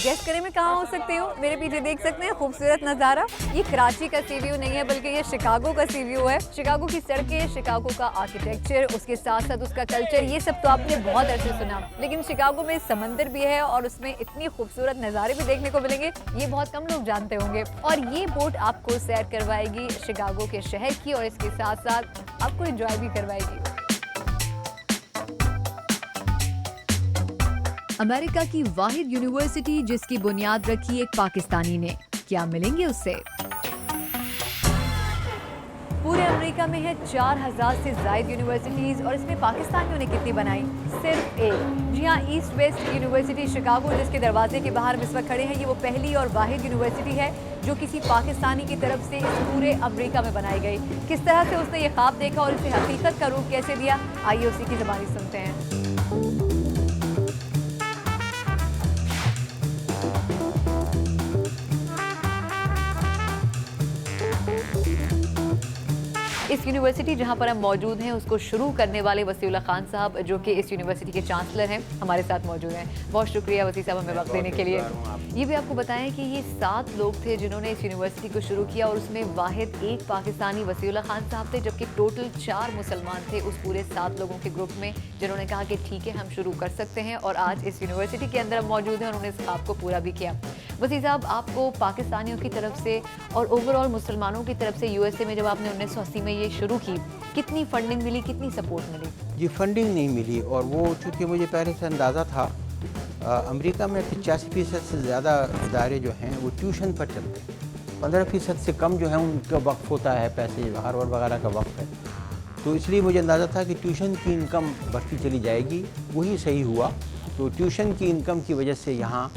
Guess करें मैं कहाँ हो सकती हूँ? मेरे पीछे देख सकते हैं खूबसूरत नज़ारा। ये कराची का सी व्यू नहीं है बल्कि ये शिकागो का सी व्यू है। शिकागो की सड़कें, शिकागो का आर्किटेक्चर, उसके साथ साथ उसका कल्चर, ये सब तो आपने बहुत अरसे सुना। लेकिन शिकागो में समंदर भी है और उसमें इतनी खूबसूरत नज़ारे भी देखने को मिलेंगे, ये बहुत कम लोग जानते होंगे। और ये बोट आपको सैर करवाएगी शिकागो के शहर की और इसके साथ साथ आपको एंजॉय भी करवाएगी। अमेरिका की वाहिद यूनिवर्सिटी जिसकी बुनियाद रखी एक पाकिस्तानी ने, क्या मिलेंगे उससे? पूरे अमेरिका में है 4000 से ज्यादा यूनिवर्सिटीज और इसमें पाकिस्तानियों ने कितनी बनाई? सिर्फ एक। जी हाँ, ईस्ट वेस्ट यूनिवर्सिटी शिकागो जिसके दरवाजे के बाहर इस वक्त खड़े हैं, ये वो पहली और वाहिद यूनिवर्सिटी है जो किसी पाकिस्तानी की तरफ से इस पूरे अमेरिका में बनाई गई। किस तरह से उसने ये ख्वाब देखा और इसे हकीकत का रूप कैसे दिया, आइए उसी की ज़बानी सुनते हैं। इस यूनिवर्सिटी जहां पर हम मौजूद हैं उसको शुरू करने वाले वसीउल्लाह खान साहब जो कि इस यूनिवर्सिटी के चांसलर हैं, हमारे साथ मौजूद हैं। बहुत शुक्रिया वसी साहब हमें वक्त देने के लिए। ये भी आपको बताएं कि ये 7 लोग थे जिन्होंने इस यूनिवर्सिटी को शुरू किया और उसमें वाहिद एक पाकिस्तानी वसीउल्लाह खान साहब थे, जबकि टोटल 4 मुसलमान थे उस पूरे 7 लोगों के ग्रुप में जिन्होंने कहा कि ठीक है हम शुरू कर सकते हैं। और आज इस यूनिवर्सिटी के अंदर हम मौजूद हैं, उन्होंने इस ख्वाब को पूरा भी किया। वसी साहब, आपको पाकिस्तानियों की तरफ से और ओवरऑल मुसलमानों की तरफ से यूएसए में जब आपने 1980 में ये शुरू की, कितनी फंडिंग मिली, कितनी सपोर्ट मिली? जी, फंडिंग नहीं मिली और वो चूँकि मुझे पहले से अंदाज़ा था, अमेरिका में 85% से ज़्यादा इदारे जो हैं वो ट्यूशन पर चलते हैं। 15% से कम जो है उनका वक्फ होता है, पैसे हार्वर्ड वगैरह का वक्फ है। तो इसलिए मुझे अंदाज़ा था कि ट्यूशन की इनकम बढ़ती चली जाएगी, वही सही हुआ। तो ट्यूशन की इनकम की वजह से यहाँ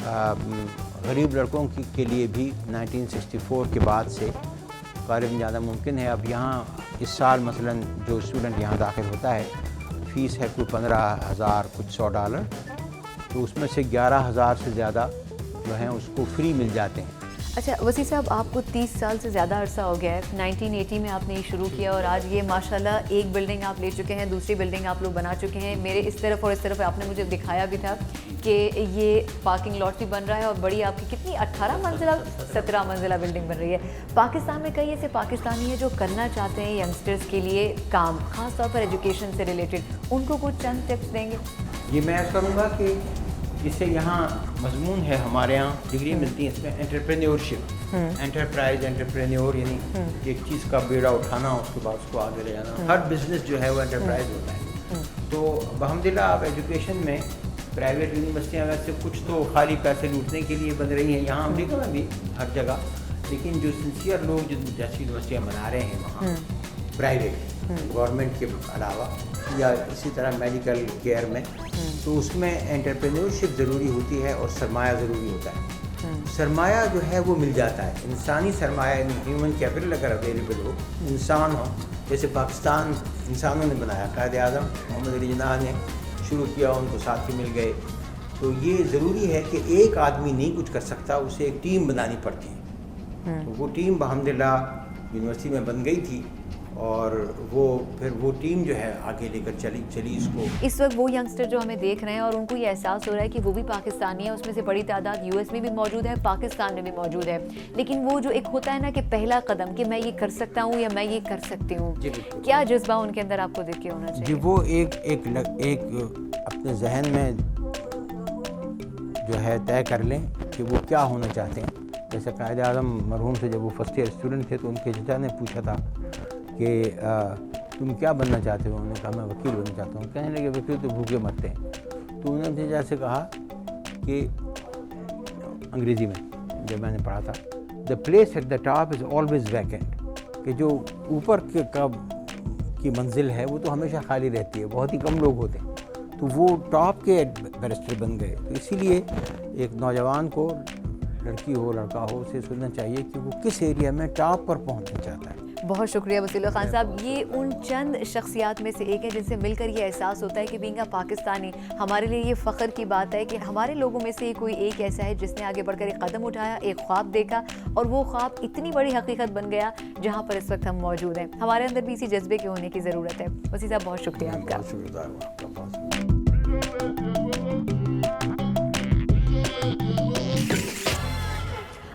गरीब लड़कों के लिए भी 1964 के बाद से ग़ालिबन ज़्यादा मुमकिन है। अब यहाँ इस साल मसलन जो स्टूडेंट यहाँ दाखिल होता है, फ़ीस है कोई 15,000 कुछ $100, तो उसमें से 11,000 से ज़्यादा जो हैं उसको फ्री मिल जाते हैं। अच्छा वसी साहब, आपको 30 साल से ज़्यादा अरसा हो गया है। 1980 में आपने ये शुरू किया और आज ये माशाल्लाह एक बिल्डिंग आप ले चुके हैं, दूसरी बिल्डिंग आप लोग बना चुके हैं। मेरे इस तरफ और इस तरफ आपने मुझे दिखाया भी था कि ये पार्किंग लॉट भी बन रहा है और बड़ी आपकी कितनी 18 मंजिला 17 मंजिला बिल्डिंग बन रही है। पाकिस्तान में कई ऐसे पाकिस्तानी हैं जो करना चाहते हैं यंगस्टर्स के लिए काम, ख़ास तौर पर एजुकेशन से रिलेटेड, उनको कुछ चंद टिप्स देंगे? ये मैं करूँगा कि जिससे यहाँ मजमून है, हमारे यहाँ डिग्री मिलती है इसमें एंटरप्रेन्योरशिप, एंटरप्राइज एंटरप्रेन्योर, यानी एक चीज़ का बेड़ा उठाना उसके बाद उसको आगे ले जाना। हर बिजनेस जो है वो एंटरप्राइज होता है। तो अल्हम्दुलिल्लाह अब एजुकेशन में प्राइवेट यूनिवर्सिटियाँ वैसे कुछ तो खाली पैसे लूटने के लिए बन रही हैं, यहाँ अमेरिका में भी हर जगह, लेकिन जो सिंसियर लोग जिन जैसी यूनिवर्सिटियाँ बना रहे हैं वहाँ प्राइवेट गवर्नमेंट के अलावा या इसी तरह मेडिकल केयर में, तो उसमें एंटरप्रेन्योरशिप ज़रूरी होती है और सरमाया ज़रूरी होता है। सरमाया जो है वो मिल जाता है, इंसानी सरमाया, ह्यूमन कैपिटल अगर अवेलेबल हो, इंसान हो, जैसे पाकिस्तान इंसानों ने बनाया, कायद आज़म मोहम्मद अली जिन्ना ने शुरू किया, उनको साथी मिल गए। तो ये ज़रूरी है कि एक आदमी नहीं कुछ कर सकता, उसे एक टीम बनानी पड़ती है। तो वो टीम अल्हम्दुलिल्लाह यूनिवर्सिटी में बन गई थी और फिर वो टीम जो है आगे लेकर चली इसको। इस वक्त वो यंगस्टर जो हमें देख रहे हैं और उनको ये एहसास हो रहा है कि वो भी पाकिस्तानी है, उसमें से बड़ी तादाद यूएस में भी मौजूद है, पाकिस्तान में भी मौजूद है, लेकिन वो जो एक होता है ना कि पहला कदम कि मैं ये कर सकता हूँ या मैं ये कर सकती हूँ, क्या जज्बा उनके अंदर आपको देख के होना चाहिए? जी, वो एक अपने जहन में जो है तय कर लें कि वो क्या होना चाहते हैं। जैसे कायद आज़म मरहूम से जब वो फर्स्ट ईयर स्टूडेंट थे तो उनके चचा ने पूछा था कि तुम क्या बनना चाहते हो? उन्होंने कहा मैं वकील बनना चाहता हूँ। कहने लगे वकील तो भूखे मरते हैं। तो उन्होंने जैसे कहा कि अंग्रेज़ी में जब मैंने पढ़ा था, the place at the top is always vacant, कि जो ऊपर की मंजिल है वो तो हमेशा खाली रहती है, बहुत ही कम लोग होते हैं। तो वो टॉप के बैरिस्टर बन गए। तो इसीलिए एक नौजवान को, लड़की हो लड़का हो, उसे सोचना चाहिए कि वो किस एरिया में टॉप पर पहुँचना चाहता है। बहुत शुक्रिया वसीउल्लाह खान साहब। ये उन चंद शख्सियात में से एक है जिनसे मिलकर ये एहसास होता है कि बीइंग अ पाकिस्तानी हमारे लिए ये फ़ख्र की बात है कि हमारे लोगों में से कोई एक ऐसा है जिसने आगे बढ़कर एक कदम उठाया, एक ख्वाब देखा और वो ख्वाब इतनी बड़ी हकीकत बन गया जहाँ पर इस वक्त हम मौजूद हैं। हमारे अंदर भी इसी जज्बे के होने की ज़रूरत है। वसी साहब बहुत शुक्रिया आपका।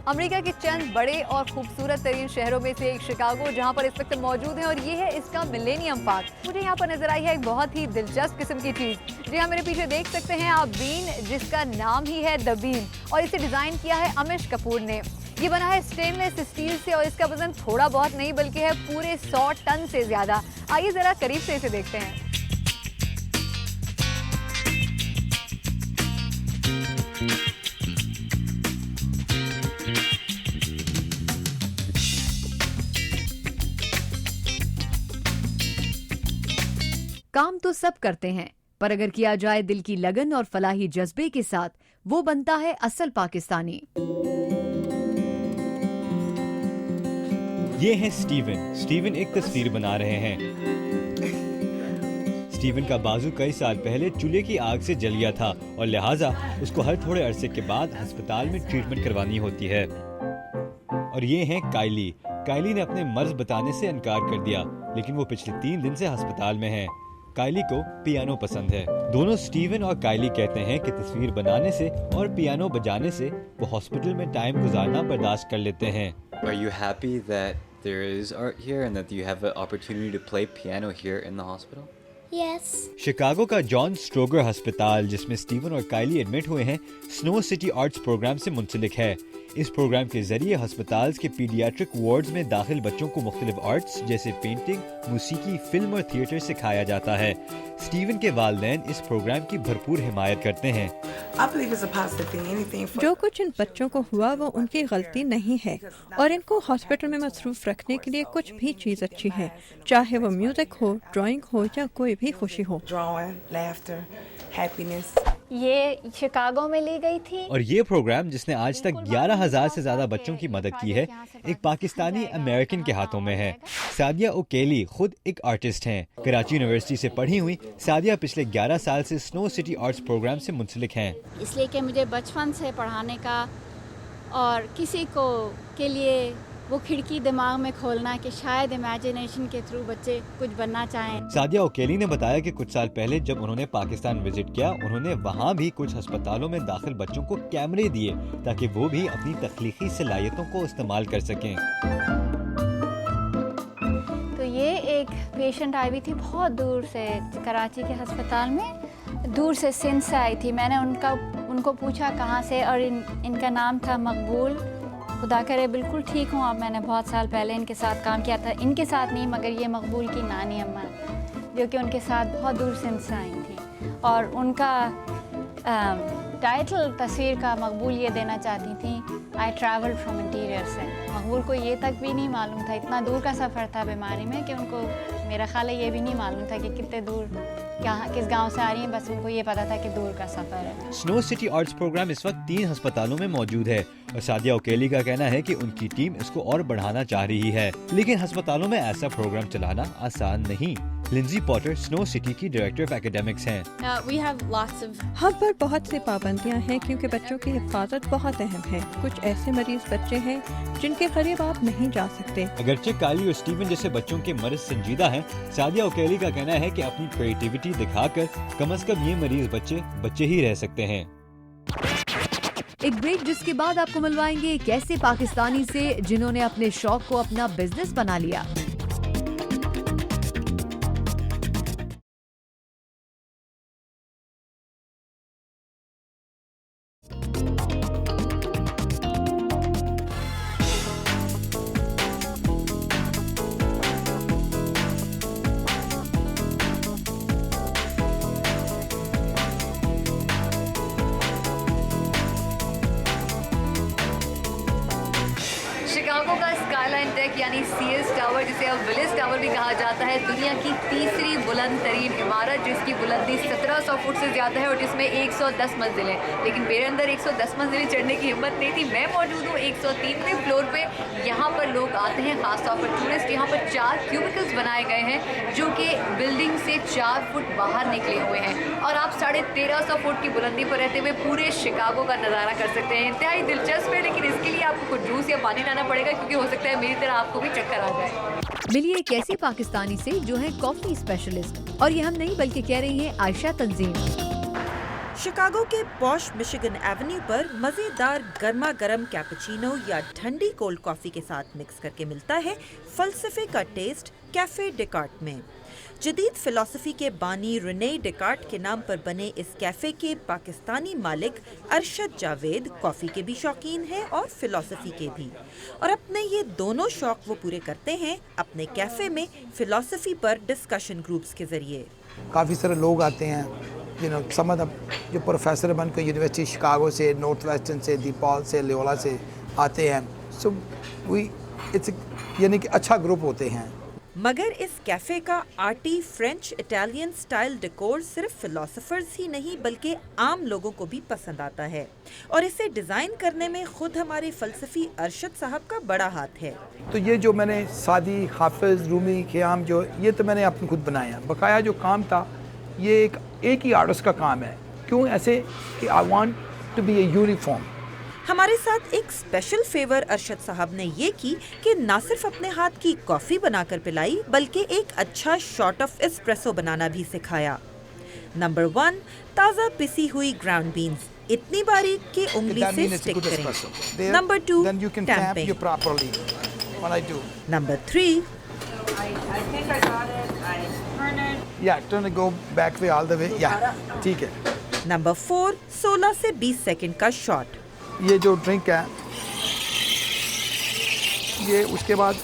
अमेरिका के चंद बड़े और खूबसूरत तरीन शहरों में से एक शिकागो, जहां पर इस वक्त मौजूद है, और ये है इसका मिलेनियम पार्क। मुझे यहाँ पर नजर आई है एक बहुत ही दिलचस्प किस्म की चीज। जी हाँ, मेरे पीछे देख सकते हैं आप बीन, जिसका नाम ही है द बीन, और इसे डिजाइन किया है अमिश कपूर ने। ये बना है स्टेनलेस स्टील से और इसका वजन थोड़ा बहुत नहीं बल्कि है पूरे 100 टन से ज्यादा। आइए जरा करीब से इसे देखते हैं। काम तो सब करते हैं, पर अगर किया जाए दिल की लगन और फलाही जज्बे के साथ, वो बनता है असल पाकिस्तानी। ये है स्टीवन। स्टीवन एक तस्वीर बना रहे हैं। स्टीवन का बाजू कई साल पहले चूल्हे की आग से जल गया था और लिहाजा उसको हर थोड़े अरसे के बाद अस्पताल में ट्रीटमेंट करवानी होती है। और ये हैं कायली। कायली ने अपने मर्ज बताने से इनकार कर दिया, लेकिन वो पिछले 3 दिन से अस्पताल में है। कायली को पियानो पसंद है। दोनों स्टीवन और कायली कहते हैं कि तस्वीर बनाने से और पियानो बजाने से वो हॉस्पिटल में टाइम गुजारना बर्दाश्त कर लेते हैं। Are you happy that there is art here and that you have an opportunity to play piano here in the hospital? Yes. Chicago का जॉन स्ट्रोगर अस्पताल, जिसमें स्टीवन और कायली एडमिट हुए हैं, स्नो सिटी आर्ट्स प्रोग्राम से मुंसलिक है। इस प्रोग्राम के जरिए अस्पताल के पीडियाट्रिक वार्ड्स में दाखिल बच्चों को मुख्तलिफ आर्ट्स जैसे पेंटिंग, मौसीकी, फिल्म और थिएटर सिखाया जाता है। स्टीवन के वालिदैन इस प्रोग्राम की भरपूर हिमायत करते हैं। जो कुछ इन बच्चों को हुआ वो उनकी गलती नहीं है और इनको हॉस्पिटल में मसरूफ रखने के लिए कुछ भी चीज अच्छी है, चाहे वो म्यूजिक हो, ड्राइंग हो या कोई भी खुशी हो। ये शिकागो में ली गई थी। और ये प्रोग्राम, जिसने आज तक 11,000 से ज्यादा बच्चों की मदद की है, एक पाकिस्तानी अमेरिकन के हाथों में है। सादिया ओकेली खुद एक आर्टिस्ट हैं। कराची यूनिवर्सिटी से पढ़ी हुई सादिया पिछले 11 साल से स्नो सिटी आर्ट्स प्रोग्राम से मुंसलिक हैं। इसलिए कि मुझे बचपन से पढ़ाने का और किसी को के लिए वो खिड़की दिमाग में खोलना कि शायद इमेजिनेशन के थ्रू बच्चे कुछ बनना चाहें। सादिया ओकेली ने बताया कि कुछ साल पहले जब उन्होंने पाकिस्तान विजिट किया, उन्होंने वहाँ भी कुछ अस्पतालों में दाखिल बच्चों को कैमरे दिए ताकि वो भी अपनी तख्लीकी सलाहियतों को इस्तेमाल कर सकें। तो ये एक पेशेंट आई हुई थी बहुत दूर से, कराची के अस्पताल में, दूर से सिंध से आई थी। मैंने उनको पूछा कहाँ से, और इनका नाम था मकबूल। खुदा करे बिल्कुल ठीक हूँ। अब मैंने बहुत साल पहले इनके साथ काम किया था, इनके साथ नहीं मगर ये मकबूल की नानी अम्मा, जो कि उनके साथ बहुत दूर सिंध से आई थी, और उनका टाइटल तस्वीर का मकबूल ये देना चाहती थी, आई ट्रैवल्ड फ्रॉम इंटीरियर से। मकबूल को ये तक भी नहीं मालूम था, इतना दूर का सफ़र था बीमारी में, कि उनको मेरा ख्याल है ये भी नहीं मालूम था कि कितने दूर, कहाँ, किस गांव से आ रही हैं। बस उनको ये पता था कि दूर का सफ़र है। स्नो सिटी आर्ट्स प्रोग्राम इस वक्त 3 अस्पतालों में मौजूद है और सादिया ओकेली का कहना है कि उनकी टीम इसको और बढ़ाना चाह रही है, लेकिन अस्पतालों में ऐसा प्रोग्राम चलाना आसान नहीं। लिंजी पॉटर स्नो सिटी की डायरेक्टर ऑफ एकेडमिक्स हैं। हम पर बहुत सी पाबंदियां हैं क्योंकि बच्चों की हिफाजत बहुत अहम है। कुछ ऐसे मरीज बच्चे हैं जिनके करीब आप नहीं जा सकते। अगरचे काली और स्टीवन जैसे बच्चों के मर्ज संजीदा हैं, सादिया ओकेली का कहना है कि अपनी क्रिएटिविटी दिखाकर कम से कम ये मरीज बच्चे ही रह सकते हैं। एक ब्रेक, जिसके बाद आपको मिलवाएंगे एक ऐसे पाकिस्तानी से जिन्होंने अपने शौक को अपना बिजनेस बना लिया। शिकागो का स्काईलाइन टेक यानी सीएस टावर, जिसे अब विलिस टावर भी कहा जाता है, दुनिया की तीसरी बुलंद तरीन इमारत, जिसकी बुलंदी 1700 फुट से ज़्यादा है और जिसमें 110 मंजिलें। लेकिन मेरे अंदर 110 मंजिलें चढ़ने की हिम्मत नहीं थी। मैं मौजूद हूँ 103वें फ्लोर पे। यहाँ पर लोग आते हैं, खासतौर पर टूरिस्ट। यहाँ पर 4 क्यूबिकल्स बनाए गए हैं जो कि बिल्डिंग से 4 फुट बाहर निकले हुए हैं, और आप 1350 फुट की बुलंदी पर रहते हुए पूरे शिकागो का नज़ारा कर सकते हैं। इंतहाई दिलचस्प है, लेकिन इसके लिए आपको कुछ जूस या पानी लाना पड़ेगा, क्योंकि हो सकता है मेरी तरह आपको भी चक्कर आ जाए। मिलिए एक ऐसी पाकिस्तानी से जो है कॉफी स्पेशलिस्ट, और ये हम नहीं बल्कि कह रही हैं आयशा तंजीम। शिकागो के पॉश मिशिगन एवेन्यू पर मज़ेदार गर्मा गर्म कैपुचिनो या ठंडी कोल्ड कॉफ़ी के साथ मिक्स करके मिलता है फ़लसफ़े का टेस्ट कैफ़े डेकार्ट में। जदीद फ़िलॉसफ़ी के बानी रेने डेकार्ट के नाम पर बने इस कैफ़े के पाकिस्तानी मालिक अरशद जावेद कॉफ़ी के भी शौकीन हैं और फ़िलॉसफ़ी के भी, और अपने ये दोनों शौक वो पूरे करते हैं अपने कैफ़े में फ़िलॉसफ़ी पर डिस्कशन ग्रुप्स के ज़रिए। काफ़ी सारे लोग आते हैं समझ जो प्रोफेसर बन के यूनिवर्सिटी शिकागो से, नॉर्थ वेस्टर्न से, दीपाल से, लोयोला से आते हैं। सो यानी कि अच्छा ग्रुप होते हैं। मगर इस कैफ़े का arty French Italian style decor सिर्फ फिलोसोफर्स ही नहीं बल्कि आम लोगों को भी पसंद आता है, और इसे डिज़ाइन करने में खुद हमारे फ़लसफ़ी अरशद साहब का बड़ा हाथ है। तो ये जो मैंने सादी, हाफिज़, रूमी, ख़याम जो ये तो मैंने अपने खुद बनाया। बकाया जो काम था ये एक ही आर्टिस्ट का काम है। क्यों ऐसे कि I want to be a uniform. हमारे साथ एक स्पेशल फेवर अरशद साहब ने ये की कि ना सिर्फ अपने हाथ की कॉफ़ी बनाकर पिलाई बल्कि एक अच्छा शॉट ऑफ एस्प्रेसो बनाना भी सिखाया। नंबर 1, ताज़ा पिसी हुई ग्राउंड बीन्स, इतनी बारीक कि उंगली से स्टिक करें। Number 2, tamping. Number 3, turn it, go back way all the way, ठीक है। नंबर 4, 16 से 20 सेकंड का शॉट। ये जो ड्रिंक है ये उसके बाद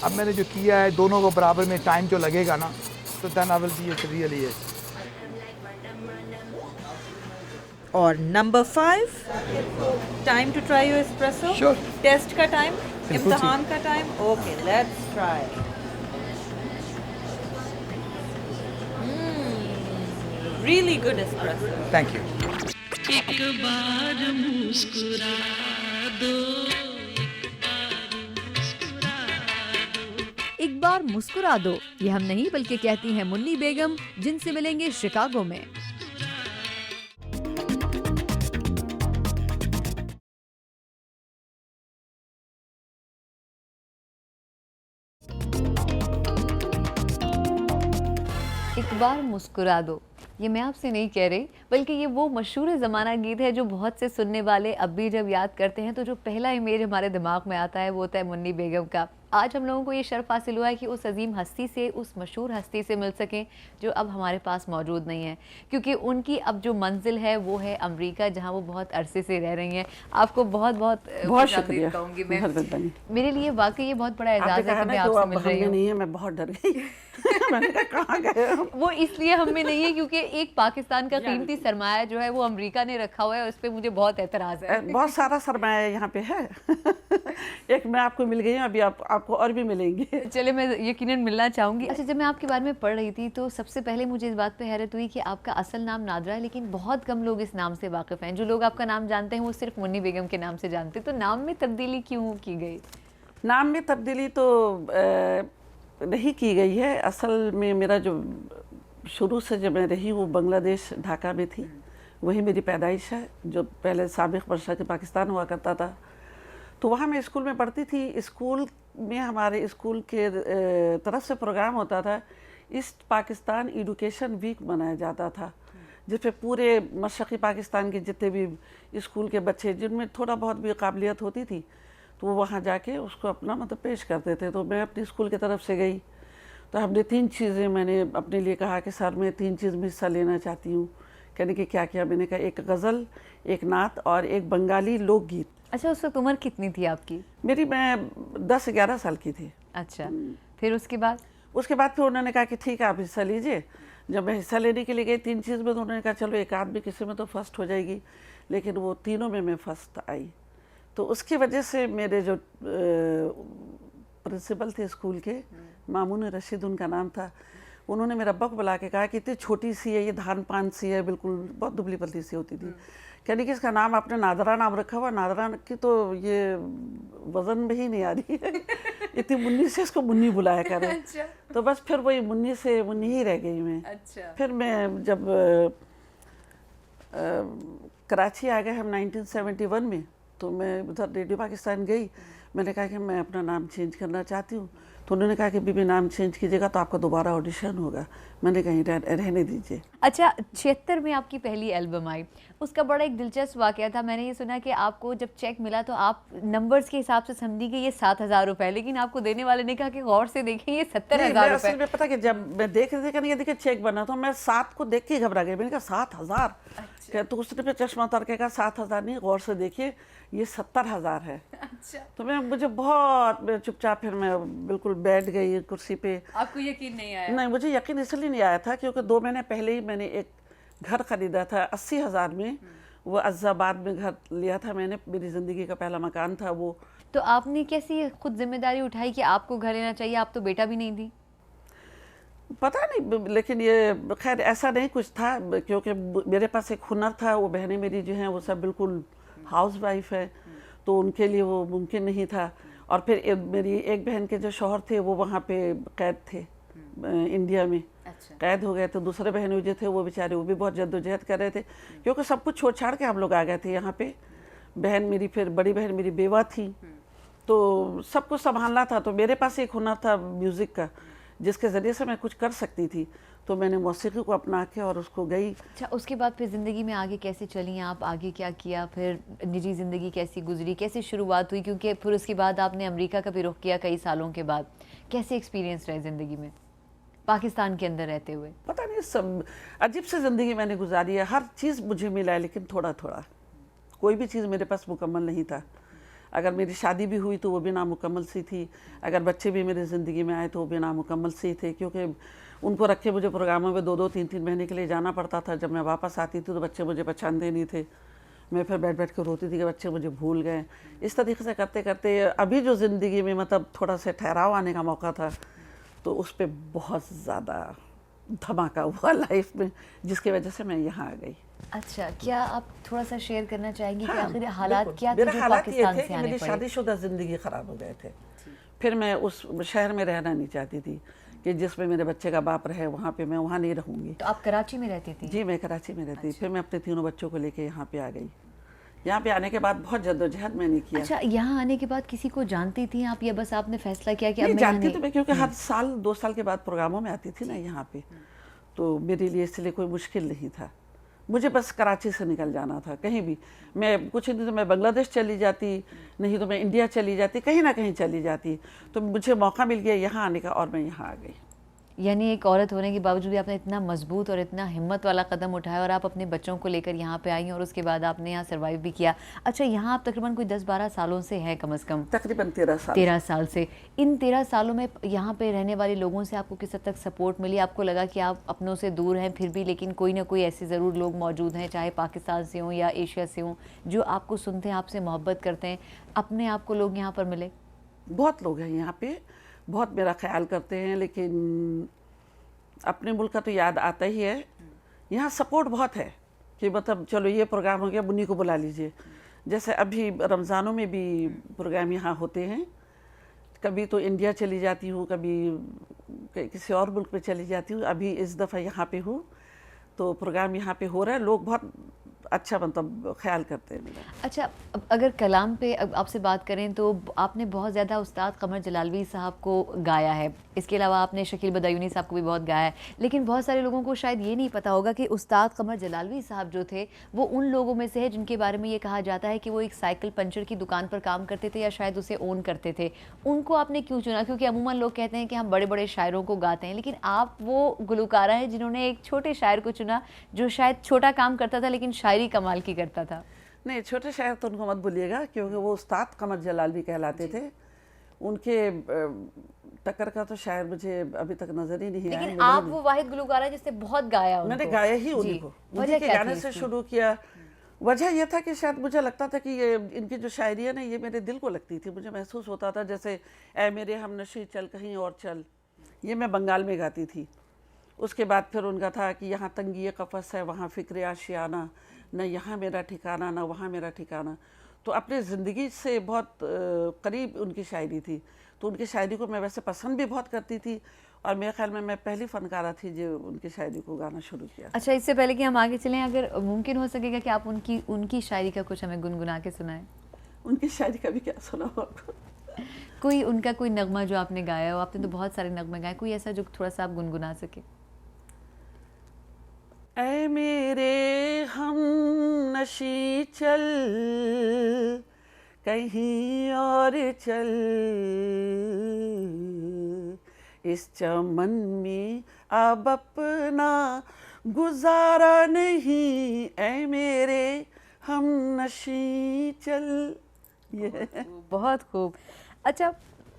अब मैंने जो किया है दोनों को बराबर में टाइम जो लगेगा ना, तो then I will be it really is. और number 5, time to try your espresso. Sure. Test का टाइम, बिल्कुल इम्तिहान का time. Okay, let's try. Really good espresso. Thank you. एक बार मुस्कुरा दो, एक बार मुस्कुरा दो, ये हम नहीं बल्कि कहती हैं मुन्नी बेगम, जिनसे मिलेंगे शिकागो में। एक बार मुस्कुरा दो, ये मैं आपसे नहीं कह रही बल्कि ये वो मशहूर ज़माना गीत है जो बहुत से सुनने वाले अब भी जब याद करते हैं तो जो पहला इमेज हमारे दिमाग में आता है वो होता है मुन्नी बेगम का। आज हम लोगों को ये शर्फ हासिल हुआ है कि उस अजीम हस्ती से, उस मशहूर हस्ती से मिल सकें जो अब हमारे पास मौजूद नहीं है, क्योंकि उनकी अब जो मंजिल है वो है अमेरिका, जहाँ वो बहुत अरसे से रह रही हैं। आपको बहुत बहुत शुक्रिया कहूँगी मैं। मेरे लिए वाकई ये बहुत बड़ा एजाज़ है कि मैं आपसे मिल रही हूँ। नहीं है, मैं बहुत डर गई। मैंने कहा कहाँ गए हम? वो इसलिए हम में नहीं है क्योंकि एक पाकिस्तान का कीमती सरमाया जो है वो अमेरिका ने रखा हुआ है, उस पर मुझे बहुत एतराज़ है। बहुत सारा सरमाया यहाँ पे है। एक मैं आपको मिल गई हूँ, अभी आपको और भी मिलेंगे। चले, मैं यकीनन मिलना चाहूँगी। अच्छा, जब मैं आपके बारे में पढ़ रही थी तो सबसे पहले मुझे इस बात पे हैरत हुई कि आपका असल नाम नादरा है, लेकिन बहुत कम लोग इस नाम से वाकिफ़ हैं। जो लोग आपका नाम जानते हैं वो सिर्फ मुन्नी बेगम के नाम से जानते हैं। तो नाम में तब्दीली क्यों की गई? नाम में तब्दीली तो नहीं की गई है। असल में मेरा जो शुरू से जब मैं रही वो बांग्लादेश ढाका में थी, वही मेरी पैदाइश है, जो पहले साबिक़ बरसात पाकिस्तान हुआ करता था। तो वहाँ मैं स्कूल में पढ़ती थी। स्कूल में हमारे स्कूल के तरफ से प्रोग्राम होता था, ईस्ट पाकिस्तान एजुकेशन वीक मनाया जाता था, जिस पे पूरे मशरक़ी पाकिस्तान के जितने भी स्कूल के बच्चे जिनमें थोड़ा बहुत भी काबिलियत होती थी तो वो वहाँ जाके उसको अपना मतलब पेश करते थे। तो मैं अपनी स्कूल की तरफ से गई तो हमने 3 चीज़ें मैंने अपने लिए कहा कि सर मैं 3 चीज़ में हिस्सा लेना चाहती हूँ। कहने कि क्या क्या? मैंने कहा एक गज़ल, एक नात और एक बंगाली लोकगीत। अच्छा, उस वक्त उम्र कितनी थी आपकी? मैं 10-11 साल की थी। अच्छा, फिर उसके बाद फिर उन्होंने कहा कि ठीक है आप हिस्सा लीजिए। जब मैं हिस्सा लेने के लिए गई 3 चीज़ में तो उन्होंने कहा चलो एक आदमी किसी में तो फर्स्ट हो जाएगी, लेकिन वो तीनों में मैं फर्स्ट आई। तो उसकी वजह से मेरे जो प्रिंसिपल थे स्कूल के, मामून रशीद उनका नाम था, उन्होंने मेरा बक बुला के कहा कि इतनी छोटी सी है, ये धान पान सी है, बिल्कुल बहुत दुबली पतली सी होती थी। कहने कि इसका नाम आपने नादरा नाम रखा हुआ, नादरा की तो ये वज़न में ही नहीं आ रही है। इतनी मुन्नी से इसको मुन्नी बुलाया करें। अच्छा। तो बस फिर वही मुन्नी से मुन्नी ही रह गई मैं। अच्छा। फिर मैं जब कराची आ गए हम 1971 में, तो मैं उधर रेडियो पाकिस्तान गई। मैंने कहा कि मैं अपना नाम चेंज करना चाहती हूँ। तो उन्होंने कहा कि बीबी नाम चेंज कीजिएगा तो आपका दोबारा ऑडिशन होगा। मैंने कहीं रहने दीजिए। अच्छा, 76 में आपकी पहली एल्बम आई, उसका बड़ा एक दिलचस्प वाकया था। मैंने ये सुना कि आपको जब चेक मिला तो आप नंबर्स के हिसाब से समझी कि ये 7,000 रुपए, लेकिन आपको देने वाले ने कहा कि गौर से देखें ये 70,000 रुपए। में पता कि जब मैं देख रही थी, ये देखिए चेक बना, तो मैं 7 को देख के घबरा गई। मैंने कहा 7,000? अच्छा। तो उसने पे चश्मा उतार के कहा 7,000 नहीं, गौर से देखिए ये 70,000 है। अच्छा। तो मुझे बहुत चुपचाप, फिर मैं बिल्कुल बैठ गई कुर्सी पे। आपको यकीन नहीं आया? नहीं, मुझे यकीन इसलिए नहीं आया था क्योंकि 2 महीने पहले ही मैंने एक घर खरीदा था 80,000 में। वो अज़्ज़ाबाद में घर लिया था मैंने, मेरी ज़िंदगी का पहला मकान था वो। तो आपने कैसी खुद जिम्मेदारी उठाई कि आपको घर लेना चाहिए? आप तो बेटा भी नहीं थी। पता नहीं, लेकिन ये खैर ऐसा नहीं कुछ था क्योंकि मेरे पास एक हुनर था। वो बहनें मेरी जो हैं वो सब बिल्कुल हाउस वाइफ है, तो उनके लिए वो मुमकिन नहीं था। और फिर मेरी एक बहन के जो शौहर थे वो वहाँ पे कैद थे इंडिया में। अच्छा। कैद हो गए, तो दूसरे बहन जो थे वो बेचारे वो भी बहुत जद्दोजहद कर रहे थे क्योंकि सब कुछ छोड़ छाड़ के हम लोग आ गए थे यहाँ पे। बहन मेरी, फिर बड़ी बहन मेरी बेवा थी, तो सब कुछ संभालना था। तो मेरे पास एक हुनर था म्यूज़िक का, जिसके ज़रिए से मैं कुछ कर सकती थी, तो मैंने मौसीकी को अपना के और उसको गई। अच्छा, उसके बाद फिर ज़िंदगी में आगे कैसे चली आप? आगे क्या किया? फिर निजी ज़िंदगी कैसी गुजरी, कैसे शुरुआत हुई? क्योंकि फिर उसके बाद आपने अमेरिका का भी रुख किया कई सालों के बाद। कैसे एक्सपीरियंस रहे ज़िंदगी में पाकिस्तान के अंदर रहते हुए? पता नहीं, सब अजीब सी ज़िंदगी मैंने गुजारी है। हर चीज़ मुझे मिला है, लेकिन थोड़ा थोड़ा, कोई भी चीज़ मेरे पास मुकम्मल नहीं था। अगर मेरी शादी भी हुई तो वो भी नामुकम्मल सी थी। अगर बच्चे भी मेरी ज़िंदगी में आए तो वो भी नामुकम्मल सी थे, क्योंकि उनको रख के मुझे प्रोग्रामों में 2-2, 3-3 महीने के लिए जाना पड़ता था। जब मैं वापस आती थी तो बच्चे मुझे पहचानते नहीं थे। मैं फिर बैठ बैठ कर रोती थी कि बच्चे मुझे भूल गए। इस तरीके से करते करते अभी जो ज़िंदगी में मतलब थोड़ा सा ठहराव आने का मौका था, तो उस पर बहुत ज़्यादा धमाका हुआ लाइफ में, जिसकी वजह से मैं यहाँ आ गई। अच्छा, क्या आप थोड़ा सा शेयर करना चाहेंगे कि आखिर हालात क्या थे मेरे जो हालात पाकिस्तान ये थे से कि आने मेरी पड़े? शादीशुदा ज़िंदगी ख़राब हो गए थे। फिर मैं उस शहर में रहना नहीं चाहती थी कि जिसमें मेरे बच्चे का बाप रहे, वहाँ पे मैं वहाँ नहीं रहूँगी। तो आप कराची में रहती थी? जी, मैं कराची में रहती। फिर मैं अपने 3 बच्चों को लेके यहाँ पे आ गई। यहाँ पे आने के बाद बहुत जद्दोजहद मैंने किया। अच्छा, यहाँ आने के बाद किसी को जानती थी आप, या बस आपने फैसला किया कि अब नहीं मैं जानती थी मैं, क्योंकि हर साल 2 साल के बाद प्रोग्रामों में आती थी ना यहाँ पे, तो मेरे लिए इसलिए कोई मुश्किल नहीं था। मुझे बस कराची से निकल जाना था। कहीं भी मैं कुछ नहीं तो मैं बांग्लादेश चली जाती, नहीं तो मैं इंडिया चली जाती, कहीं ना कहीं चली जाती। तो मुझे मौका मिल गया यहाँ आने का और मैं यहाँ आ गई। यानी एक औरत होने के बावजूद भी आपने इतना मजबूत और इतना हिम्मत वाला कदम उठाया और आप अपने बच्चों को लेकर यहाँ पे आई और उसके बाद आपने यहाँ सर्वाइव भी किया। अच्छा, यहाँ आप तकरीबन कोई 10-12 सालों से है, कम से कम तकरीबन 13 साल। 13 साल से। इन 13 सालों में यहाँ पे रहने वाले लोगों से आपको किस हद तक सपोर्ट मिली? आपको लगा कि आप अपनों से दूर हैं फिर भी, लेकिन कोई ना कोई ऐसे ज़रूर लोग मौजूद हैं, चाहे पाकिस्तान से हों या एशिया से हों, जो आपको सुनते हैं, आपसे मोहब्बत करते हैं? अपने आप को लोग यहाँ पर मिले? बहुत लोग हैं यहाँ पे, बहुत मेरा ख्याल करते हैं, लेकिन अपने मुल्क का तो याद आता ही है। यहाँ सपोर्ट बहुत है कि मतलब चलो ये प्रोग्राम हो गया, मुन्नी को बुला लीजिए। जैसे अभी रमज़ानों में भी प्रोग्राम यहाँ होते हैं, कभी तो इंडिया चली जाती हूँ, कभी किसी और मुल्क में चली जाती हूँ। अभी इस दफ़ा यहाँ पे हूँ, तो प्रोग्राम यहाँ पे हो रहा है। लोग बहुत अच्छा मतलब ख्याल करते हैं मेरा। अच्छा, अगर कलाम पे आपसे बात करें तो आपने बहुत ज़्यादा उस्ताद कमर जलालवी साहब को गाया है, इसके अलावा आपने शकील बदायूनी साहब को भी बहुत गाया है, लेकिन बहुत सारे लोगों को शायद ये नहीं पता होगा कि उस्ताद कमर जलालवी साहब जो थे वो उन लोगों में से है जिनके बारे में ये कहा जाता है कि वो एक साइकिल पंचर की दुकान पर काम करते थे या शायद उसे ओन करते थे। उनको आपने क्यों चुना? क्योंकि अमूमन लोग कहते हैं कि हम बड़े बड़े शायरों को गाते हैं, लेकिन आप वो गुलकारा हैं जिन्होंने एक छोटे शायर को चुना जो शायद छोटा काम करता था लेकिन शायरी कमाल की करता था। नहीं, छोटे शायर तो उनको मत भूलिएगा, क्योंकि वो उस्ताद कमर जलालवी कहलाते थे। उनके टक्कर का तो शायर मुझे अभी तक नजर ही नहीं आया। लेकिन आप वो वाहिद गुलकारा जिससे बहुत गाया उनको। मैंने गाया ही उन्हीं को, उन्हीं के गाने से शुरू किया। वजह यह था कि शायद मुझे लगता था कि ये इनकी जो शायरी है ना, ये मेरे दिल को लगती थी। मुझे महसूस होता था जैसे ऐ मेरे हमनशी चल कहीं और चल, ये मैं बंगाल में गाती थी। उसके बाद फिर उनका था कि यहाँ तंगी कफ़स है, वहाँ फ़िक्र आशियाना, न यहाँ मेरा ठिकाना न वहाँ मेरा ठिकाना। तो अपने ज़िंदगी से बहुत करीब उनकी शायरी थी, तो उनकी शायरी को मैं वैसे पसंद भी बहुत करती थी, और मेरे ख्याल में मैं पहली फ़नकारा थी जो उनकी शायरी को गाना शुरू किया। अच्छा, इससे पहले कि हम आगे चलें, अगर मुमकिन हो सकेगा कि आप उनकी शायरी का कुछ हमें गुनगुना के सुनाएं। उनकी शायरी का भी क्या सुना हो आपको? कोई नगमा जो आपने गाया हो? आपने तो बहुत सारे नगमे गाए, कोई ऐसा जो थोड़ा सा आप गुनगुना सके? ऐ मेरे हम नशी चल, कहीं और चल, इस चमन में अब अपना गुजारा नहीं, ऐ मेरे हम नशी चल। ये बहुत खूब। अच्छा,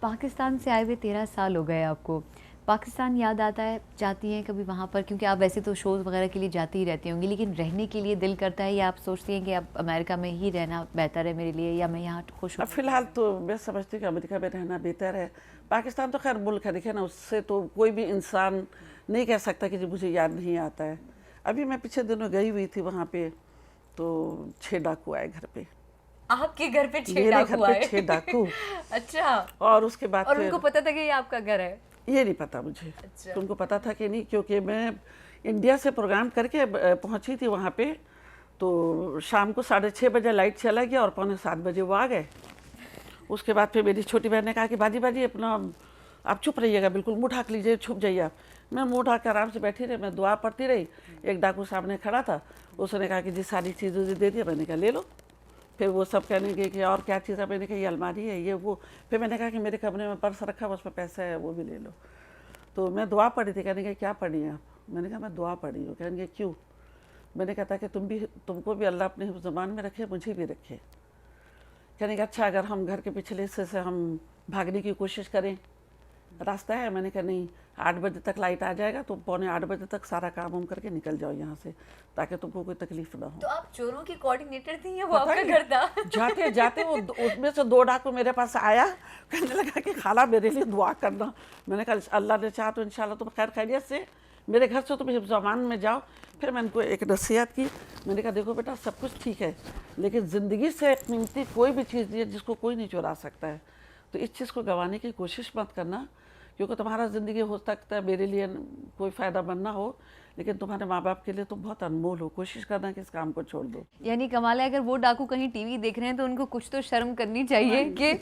पाकिस्तान से आए हुए 13 साल हो गए आपको, पाकिस्तान याद आता है, जाती हैं कभी वहाँ पर? क्योंकि आप वैसे तो शोज़ वगैरह के लिए जाती ही रहती होंगी, लेकिन रहने के लिए दिल करता है या आप सोचती हैं कि अब अमेरिका में ही रहना बेहतर है मेरे लिए, या मैं यहाँ खुश हूँ? फ़िलहाल तो मैं समझती हूँ कि अमेरिका में रहना बेहतर है। पाकिस्तान तो खैर मुल्क है, देखिए ना, उससे तो कोई भी इंसान नहीं कह सकता कि जी मुझे याद नहीं आता है। अभी मैं पिछले दिनों गई हुई थी वहाँ पे, तो 6 डाकू आए घर पे। आपके घर पे 6 मेरे डाकू घर पे आए? 6 डाकू। अच्छा। और उसके बाद और फिर उनको पता था कि ये आपका घर है? ये नहीं पता मुझे। अच्छा। तो उनको पता था कि नहीं, क्योंकि मैं इंडिया से प्रोग्राम करके पहुंची थी वहाँ पे, तो शाम को 6:30 बजे लाइट चला गया और 6:45 बजे वो आ गए। उसके बाद फिर मेरी छोटी बहन ने कहा कि बाजी अपना आप चुप रहिएगा, बिल्कुल मुँह ढाक लीजिए, छुप जाइए आप। मैं मुँह ढाक कर आराम से बैठी रही, मैं दुआ पढ़ती रही। एक डाकू सामने खड़ा था, उसने कहा कि जी सारी चीज़ें दे दी। मैंने कहा ले लो। फिर वो सब कहने लगे कि और क्या चीज़ है? मैंने कहा ये अलमारी है, ये वो। फिर मैंने कहा कि मेरे कमरे में पर्स रखा है, उसमें पैसा है, वो भी ले लो। तो मैं दुआ पढ़ी थी। कहने के क्या पढ़ी है आप? मैंने कहा मैं दुआ पढ़ी हूँ। कहने के क्यों? मैंने कहा था कि तुमको भी अल्लाह अपने ज़बान में रखे, मुझे भी रखे। कहने का अच्छा, अगर हम घर के पिछले हिस्से से हम भागने की कोशिश करें, रास्ता है? मैंने कहा नहीं, 8 बजे तक लाइट आ जाएगा, तो 7:45 बजे तक सारा काम वाम करके निकल जाओ यहाँ से, ताकि तुमको कोई तकलीफ ना हो। तो आप चोरों की कोऑर्डिनेटर थी या वो आपका घर था? जाते जाते वो उसमें से 2 डाकू मेरे पास आया, कहने लगा कि खाला मेरे लिए दुआ करना। मैंने कहा अल्लाह ने चाहा तो इंशाल्लाह तुम खैर खैरियत से मेरे घर से तुम हिफ्ज़-ओ-अमान में जाओ। फिर मैंने उनको एक नसीहत की। मैंने कहा देखो बेटा, सब कुछ ठीक है, लेकिन ज़िंदगी से कीमती कोई भी चीज़ नहीं है जिसको कोई नहीं चुरा सकता है। तो इस चीज़ को गंवाने की कोशिश मत करना, क्योंकि तुम्हारा ज़िंदगी हो सकता है मेरे लिए कोई फ़ायदा बनना हो, लेकिन तुम्हारे माँ बाप के लिए तुम बहुत अनमोल हो। कोशिश करना कि इस काम को छोड़ दो। यानी कमाल है, अगर वो डाकू कहीं टीवी देख रहे हैं तो उनको कुछ तो शर्म करनी चाहिए कि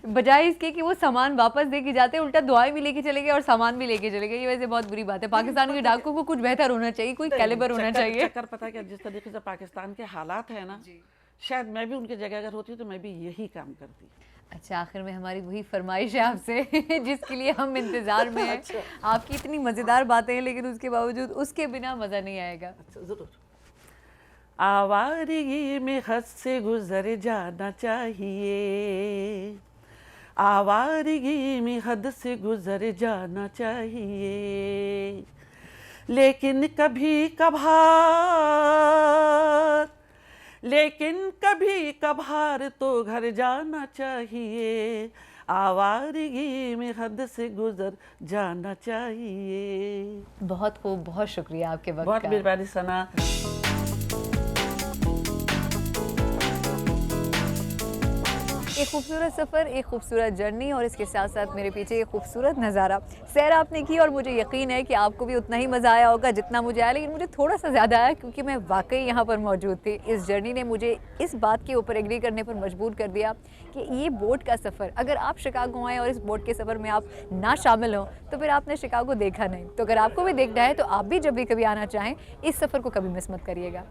बजाय इसके कि वो सामान वापस दे के जाते, उल्टा दुआएं भी लेके चले गए और सामान भी लेके चले गए। ये वैसे बहुत बुरी बात है। पाकिस्तान के डाकू को कुछ बेहतर होना चाहिए, कोई कैलिबर होना चाहिए। चक्कर पता है क्या, जिस तरीके से पाकिस्तान के हालात है ना, शायद मैं भी उनकी जगह अगर होती तो मैं भी यही काम करती। अच्छा, आखिर में हमारी वही फरमाइश है आपसे जिसके लिए हम इंतज़ार में हैं। अच्छा। आपकी इतनी मज़ेदार बातें हैं, लेकिन उसके बावजूद उसके बिना मज़ा नहीं आएगा। अच्छा, ज़रूर। आवारगी में हद से गुजर जाना चाहिए, आवारगी में हद से गुजर जाना चाहिए, लेकिन कभी कभार तो घर जाना चाहिए, आवारगी में हद से गुजर जाना चाहिए। बहुत खूब, बहुत शुक्रिया आपके वक्त बहुत का। मेहरबानी सना। एक खूबसूरत सफ़र, एक खूबसूरत जर्नी, और इसके साथ साथ मेरे पीछे एक खूबसूरत नज़ारा। सैर आपने की और मुझे यकीन है कि आपको भी उतना ही मज़ा आया होगा जितना मुझे आया, लेकिन मुझे थोड़ा सा ज़्यादा आया क्योंकि मैं वाकई यहाँ पर मौजूद थी। इस जर्नी ने मुझे इस बात के ऊपर एग्री करने पर मजबूर कर दिया कि ये बोट का सफ़र, अगर आप शिकागो आएँ और इस बोट के सफ़र में आप ना शामिल हों तो फिर आपने शिकागो देखा नहीं। तो अगर आपको भी देखना है तो आप भी जब भी कभी आना चाहें, इस सफ़र को कभी मिस मत करिएगा।